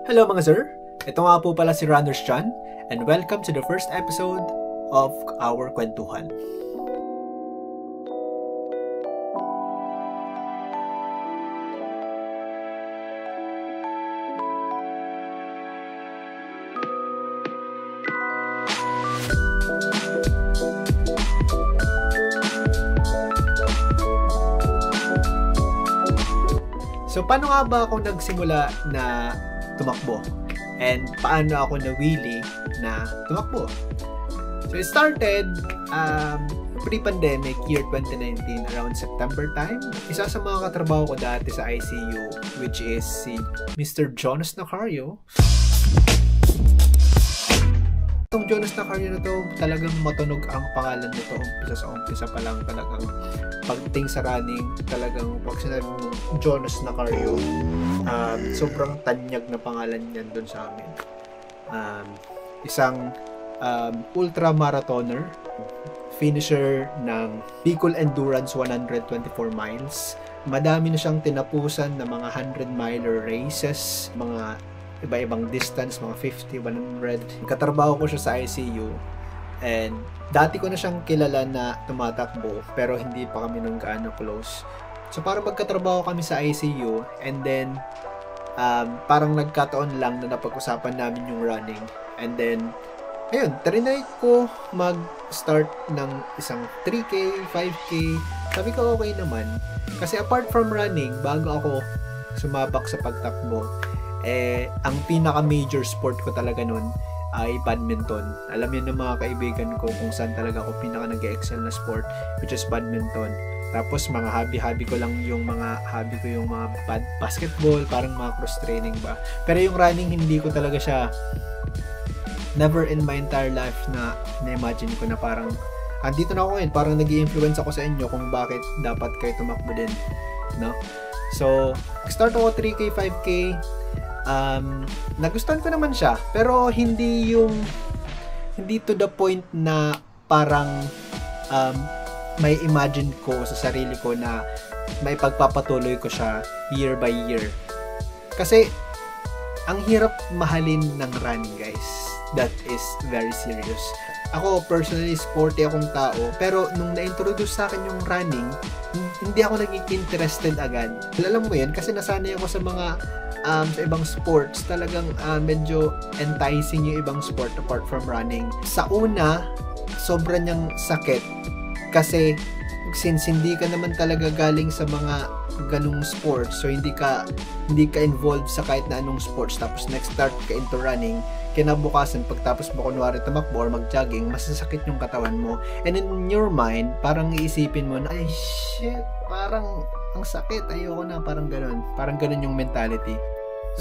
Hello mga sir! Ito nga po pala si Runners John and welcome to the first episode of our kwentuhan. So paano nga ba ako nagsimula na tumakbo? And paano ako nawili na tumakbo? So it started pre-pandemic year 2019 around September time. Isa sa mga katrabaho ko dati sa ICU which is si Mr. Jonas Nacario. Itong Jonas Nacario na to, talagang matunog ang pangalan nito. Umpisa pa lang talagang pagdating sa running, talagang pag sinabi mo Jonas Nacario, sobrang tanyag na pangalan yan dun sa amin. Isang ultra marathoner, finisher ng Bicol Endurance 124 miles. Madami na siyang tinapusan na mga 100-miler races, mga iba-ibang distance, mga 50, 100. Katrabaho ko siya sa ICU and dati ko na siyang kilala na tumatakbo pero hindi pa kami nung gaano close. So parang magkatrabaho kami sa ICU and then parang nagkataon lang na napag-usapan namin yung running. And then ayun, trinay ko mag-start ng isang 3K, 5K. Sabi ko okay naman. Kasi apart from running, bago ako sumabak sa pagtakbo, ang pinaka-major sport ko talaga nun ay badminton. Alam yun ng mga kaibigan ko kung saan talaga ako pinaka-nag-excel na sport, which is badminton. Tapos mga hobby ko lang yung mga hobby ko yung mga basketball, parang mga cross-training ba. Pero yung running, hindi ko talaga siya, never in my entire life na na-imagine ko na parang andito na ako ngayon, parang nag-i-influence ako sa inyo kung bakit dapat kayo tumakbo din, no? So, start ako 3K, 5K. Nagustuhan ko naman siya, pero hindi to the point na parang may imagine ko sa sarili ko na may pagpapatuloy ko siya year by year. Kasi ang hirap mahalin ng running, guys. That is very serious. Ako personally sporty akong tao, pero nung na-introduce sa akin yung running, hindi ako naging interested agad. Alam mo yun, kasi nasanay ako sa mga sa ibang sports, talagang medyo enticing yung ibang sport apart from running. Sa una, sobrang niyang sakit kasi since hindi ka naman talaga galing sa mga ganung sports, so hindi ka involved sa kahit na anong sports, tapos next start ka into running, kinabukasan pagtapos mo kunwari tumakbo or mag-jogging, masasakit yung katawan mo, and in your mind parang iisipin mo na ay shit, parang ang sakit, ayoko na, parang ganun yung mentality.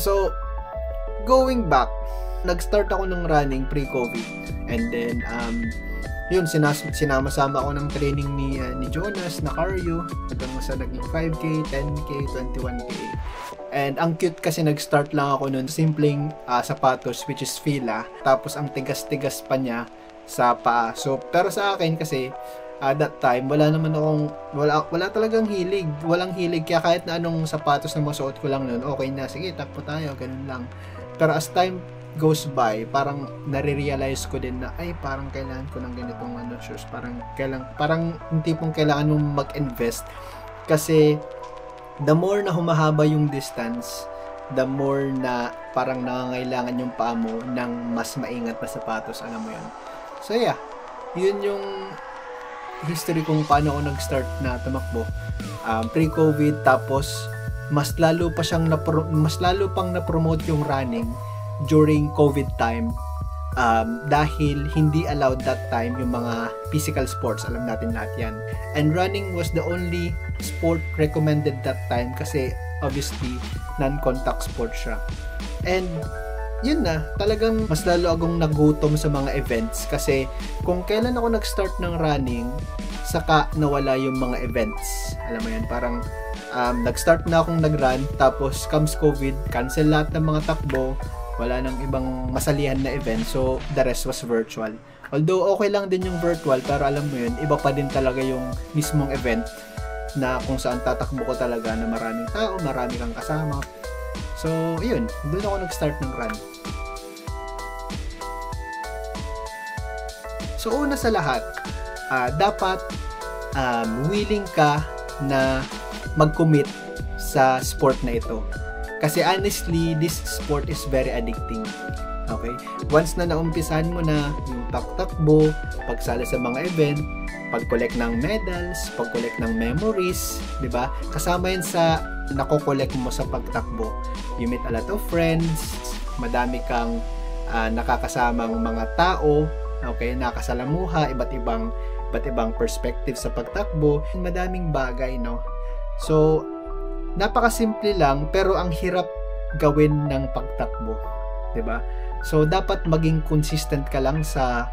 So going back, nag-start ako ng running pre-COVID, and then yun, sinama-sama ako ng training ni Jonas Nacario hanggang sa naging 5K, 10K, 21K. And ang cute kasi nag-start lang ako nun, simpleng sapatos which is Fila, tapos ang tigas-tigas pa niya sa paa. So pero sa akin kasi that time wala talagang hilig, walang hilig, kaya kahit na anong sapatos na masuot ko lang nun, okay na, sige takbo tayo, ganun lang. Pero as time goes by, parang nare-realize ko din na ay parang kailangan ko ng ganitong shoes, parang yung tipong kailangan mong mag-invest kasi the more na humahaba yung distance, the more na parang nangangailangan yung paa mo ng mas maingat na sapatos, alam mo yun. So yeah, yun yung history kung paano ako nag-start na tumakbo pre-COVID. Tapos mas lalo pang na-promote yung running during COVID time, dahil hindi allowed that time yung mga physical sports, alam natin lahat yan, and running was the only sport recommended that time kasi obviously non-contact sport siya. And yun na, talagang mas lalo akong nagutom sa mga events kasi kung kailan ako nag-start ng running, saka nawala yung mga events, alam mo yun, parang nag-start na akong nag-run, tapos comes COVID, cancel lahat ng mga takbo, wala nang ibang masalihan na event, so the rest was virtual. Although okay lang din yung virtual, pero alam mo yun, iba pa din talaga yung mismong event na kung saan tatakbo ko talaga na maraming tao, marami kang kasama. So, yun, doon ako nag-start ng run. So, una sa lahat, dapat willing ka na mag-commit sa sport na ito. Kasi honestly, this sport is very addicting. Okay? Once na naumpisahan mo na yung takbo, pagsali sa mga event, pag-collect ng medals, pag-collect ng memories, di ba? Kasama yan sa nako-collect mo sa pagtakbo. You meet a lot of friends, madami kang nakakasamang mga tao, okay, nakasalamuha, iba't ibang perspective sa pagtakbo, madaming bagay, no? So, napakasimple lang pero ang hirap gawin ng pagtakbo, 'di ba? So, dapat maging consistent ka lang sa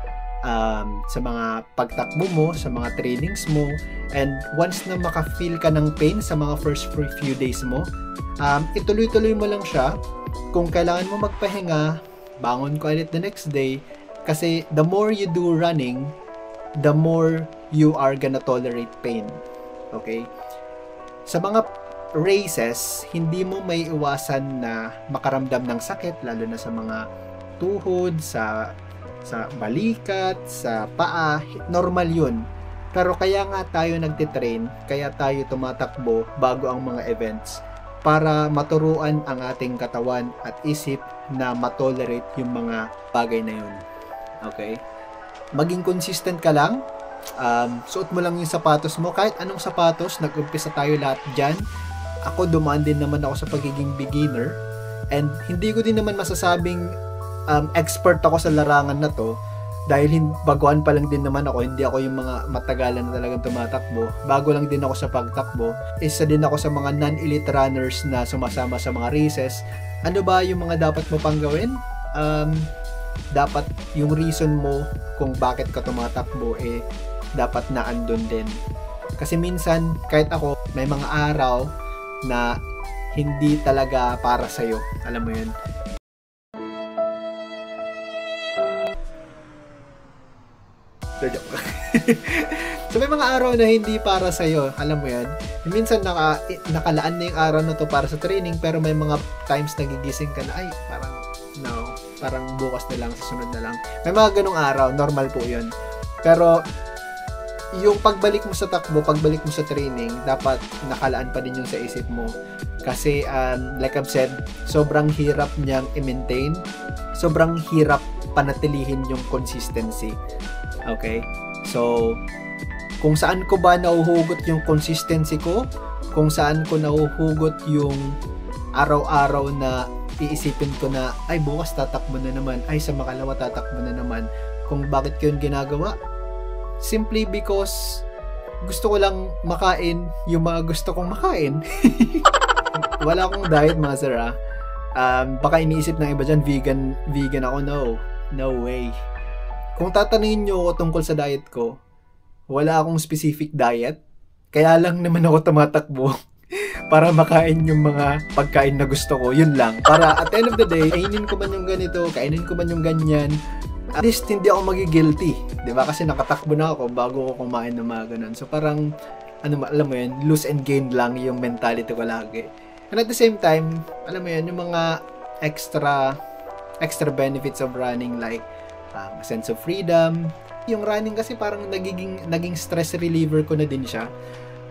mga pagtakbo mo, sa mga trainings mo, and once na maka-feel ka ng pain sa mga first few days mo, ituloy-tuloy mo lang siya. Kung kailangan mo magpahinga, bangon ko ulit the next day. Kasi the more you do running, the more you are gonna tolerate pain. Okay? Sa mga races, hindi mo may iwasan na makaramdam ng sakit, lalo na sa mga tuhod, sa balikat, sa paa. Normal yun. Pero kaya nga tayo nagtitrain, kaya tayo tumatakbo bago ang mga events para maturuan ang ating katawan at isip na matolerate yung mga bagay na yun. Okay? Maging consistent ka lang. Suot mo lang yung sapatos mo. Kahit anong sapatos, nag-umpisa tayo lahat dyan. Ako, dumaan din naman ako sa pagiging beginner. And hindi ko din naman masasabing expert ako sa larangan na to. Dahil baguhan pa lang din naman ako. Hindi ako yung mga matagalan na talagang tumatakbo. Bago lang din ako sa pagtakbo. Isa din ako sa mga non-elite runners na sumasama sa mga races. Ano ba yung mga dapat mo pang gawin? Dapat yung reason mo kung bakit ka tumatakbo dapat na andun din. Kasi minsan, kahit ako, may mga araw na hindi talaga para sa'yo. Alam mo yun? So, may mga araw na hindi para sa'yo. Alam mo yan? Minsan, nakalaan na yung araw na to para sa training, pero may mga times nagigising ka na, ay, parang bukas na lang, susunod na lang. May mga ganong araw, normal po yun. Pero, yung pagbalik mo sa takbo, pagbalik mo sa training, dapat nakalaan pa din yun sa isip mo. Kasi, like I've said, sobrang hirap niyang i-maintain. Sobrang hirap panatilihin yung consistency. Okay? So, kung saan ko ba nauhugot yung consistency ko, kung saan ko nauhugot yung araw-araw na iisipin ko na, ay, bukas tatakbo na naman, ay, sa makalawa tatakbo na naman. Kung bakit ko yun ginagawa? Simply because gusto ko lang makain yung mga gusto kong makain. Wala akong diet, mga sir, baka iniisip ng iba dyan, vegan ako. No way. Kung tatanungin nyo ako tungkol sa diet ko, wala akong specific diet. Kaya lang naman ako tumatakbo para makain yung mga pagkain na gusto ko. Yun lang. Para at the end of the day, kainin ko man yung ganito, kainin ko man yung ganyan. At least, hindi ako magigilty. Diba? Kasi nakatakbo na ako bago ko kumain ng mga ganun. So, parang, alam mo yun, lose and gain lang yung mentality ko lagi. And at the same time, alam mo yun, yung mga extra benefits of running, like a sense of freedom. Yung running kasi parang naging stress reliever ko na din siya.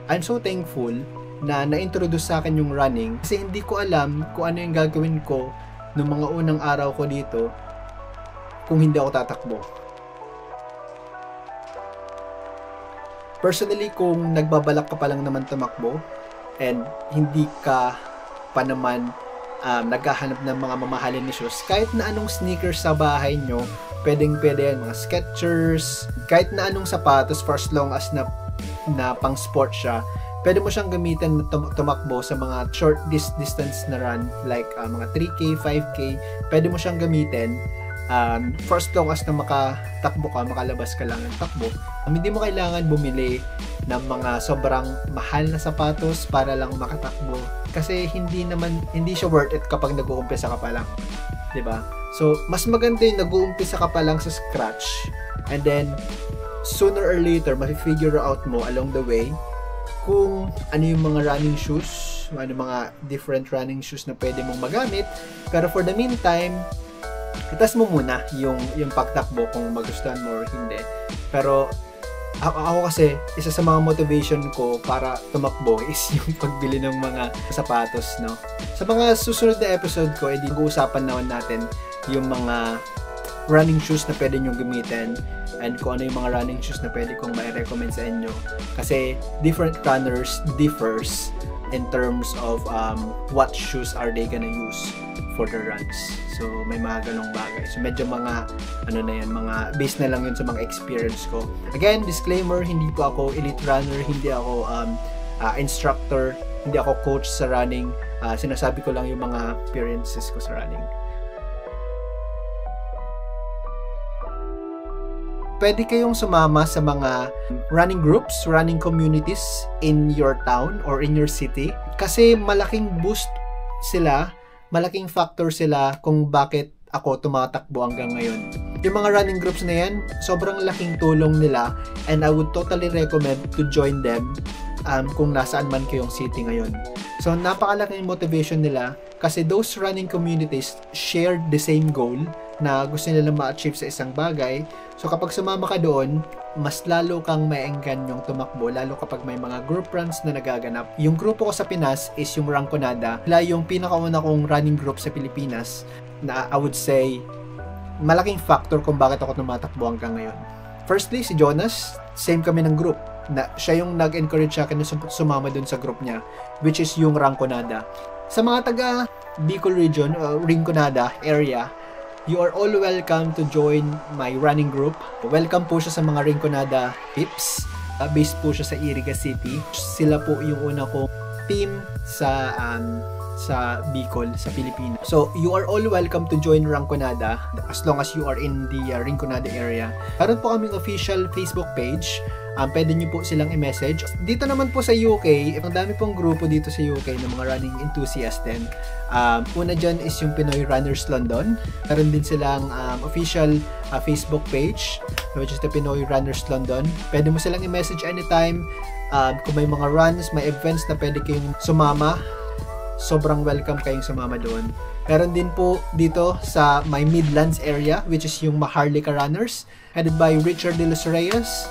I'm so thankful na na-introduce sa akin yung running kasi hindi ko alam kung ano yung gagawin ko noong mga unang araw ko dito kung hindi ako tatakbo. Personally, kung nagbabalak ka pa lang naman tumakbo and hindi ka pa naman naghahanap ng mga mamahalin na shoes, kahit na anong sneakers sa bahay nyo, pwede yan, mga Skechers, kahit na anong sapatos, for as long as na pang sport siya, pwede mo siyang gamitin na tumakbo sa mga short distance na run, like mga 3K, 5K, pwede mo siyang gamitin for as long as na makatakbo ka, makalabas ka lang ng takbo. Hindi mo kailangan bumili ng mga sobrang mahal na sapatos para lang makatakbo kasi hindi siya worth it kapag nag-uumpisa ka pa lang, 'di ba? So mas maganda yung nag-uumpisa ka pa lang sa scratch, and then sooner or later ma-figure out mo along the way kung ano yung mga running shoes, ano mga different running shoes na pwede mong magamit. Pero for the meantime, itas mo muna yung pagtakbo kung magustuhan mo or hindi. Pero ako kasi, isa sa mga motivation ko para tumakbo is yung pagbili ng mga sapatos, no? Sa mga susunod na episode ko, edi mag-uusapan naman natin yung mga running shoes na pwede nyo gamitin and kung ano yung mga running shoes na pwede kong ma-recommend sa inyo. Kasi different runners differs in terms of what shoes are they gonna use for the runs. So, may mga ganong bagay. So, medyo mga, mga based na lang yun sa mga experience ko. Again, disclaimer, hindi po ako elite runner, hindi ako instructor, hindi ako coach sa running. Sinasabi ko lang yung mga experiences ko sa running. Pwede kayong sumama sa mga running groups, running communities in your town or in your city. Kasi malaking boost sila, malaking factor sila kung bakit ako tumatakbo hanggang ngayon. Yung mga running groups na yan, sobrang laking tulong nila and I would totally recommend to join them kung nasaan man kayong city ngayon. So, napakalaking motivation nila kasi those running communities shared the same goal na gusto nila ma-achieve sa isang bagay. So, kapag sumama ka doon, mas lalo kang maengganyong tumakbo, lalo kapag may mga group runs na nagaganap. Yung grupo ko sa Pinas is yung Ranconada. Yung pinakauna kong running group sa Pilipinas na I would say malaking factor kung bakit ako tumatakbo hanggang ngayon. Firstly, si Jonas, same kami ng group. Siya yung nag-encourage sa akin na sumama dun sa group niya, which is yung Ranconada. Sa mga taga Bicol region, Rinconada area, you are all welcome to join my running group. Welcome po siya sa mga Rinconada Pips. Based po siya sa Iriga City. Sila po yung una kong team sa Bicol, sa Pilipinas. So, you are all welcome to join Ranconada as long as you are in the Rinconada area. Meron po kaming official Facebook page. Pwede nyo po silang i-message. Dito naman po sa UK, ang dami pong grupo dito sa UK ng mga running enthusiasts din. Una dyan is yung Pinoy Runners London. Meron din silang official Facebook page, which is the Pinoy Runners London. Pwede mo silang i-message anytime. Kung may mga runs, may events na pwede kayong sumama, sobrang welcome kayong sumama doon. Meron din po dito sa my Midlands area, which is yung Maharlika Runners, headed by Richard De Los Reyes.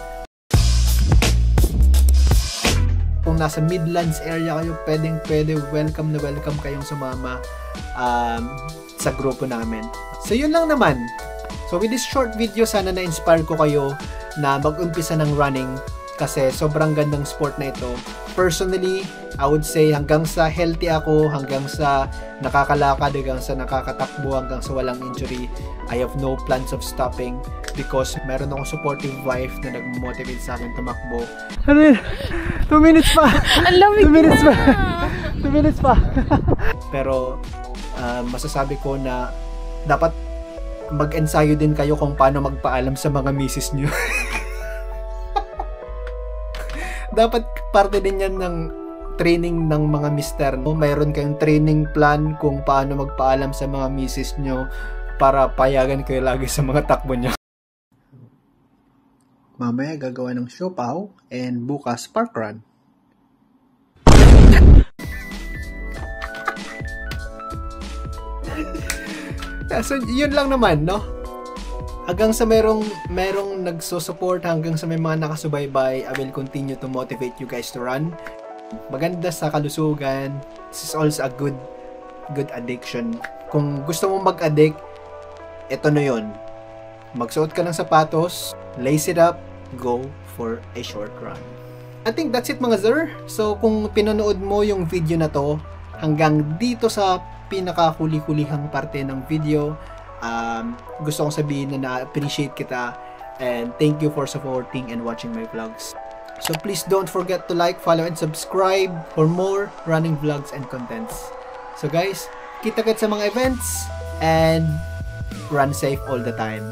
Kung nasa Midlands area kayo, pwede welcome na welcome kayong sumama sa grupo namin. So, yun lang naman. So, with this short video, sana na-inspire ko kayo na mag-umpisa ng running kasi sobrang gandang sport na ito. Personally, I would say hanggang sa healthy ako, hanggang sa nakakalakad, hanggang sa nakakatakbo, hanggang sa walang injury, I have no plans of stopping because meron akong supportive wife na nag-motivate sa akin tumakbo. Ano yun? 2 minutes pa! Ang lamig 2 minutes pa! 2 minutes pa! Pero masasabi ko na dapat mag-ensayo din kayo kung paano magpaalam sa mga misis nyo. Dapat parte din yan ng training ng mga mister. Mayroon kayong training plan kung paano magpaalam sa mga misis nyo para payagan kayo lagi sa mga takbo nyo. Mamaya gagawa ng siopaw and bukas parkrun. So, yun lang naman, no? Hanggang sa merong nagsusupport, hanggang sa may mga nakasubaybay, I will continue to motivate you guys to run. Maganda sa kalusugan. This is also a good addiction. Kung gusto mong mag-addict, ito na yun. Magsuot ka ng sapatos, lace it up, go for a short run. I think that's it mga sir. So kung pinanood mo yung video na to hanggang dito sa pinakahuli-hulihang parte ng video, gusto kong sabihin na na-appreciate kita and thank you for supporting and watching my vlogs. So please don't forget to like, follow, and subscribe for more running vlogs and contents. So guys, kita-kits sa mga events and run safe all the time.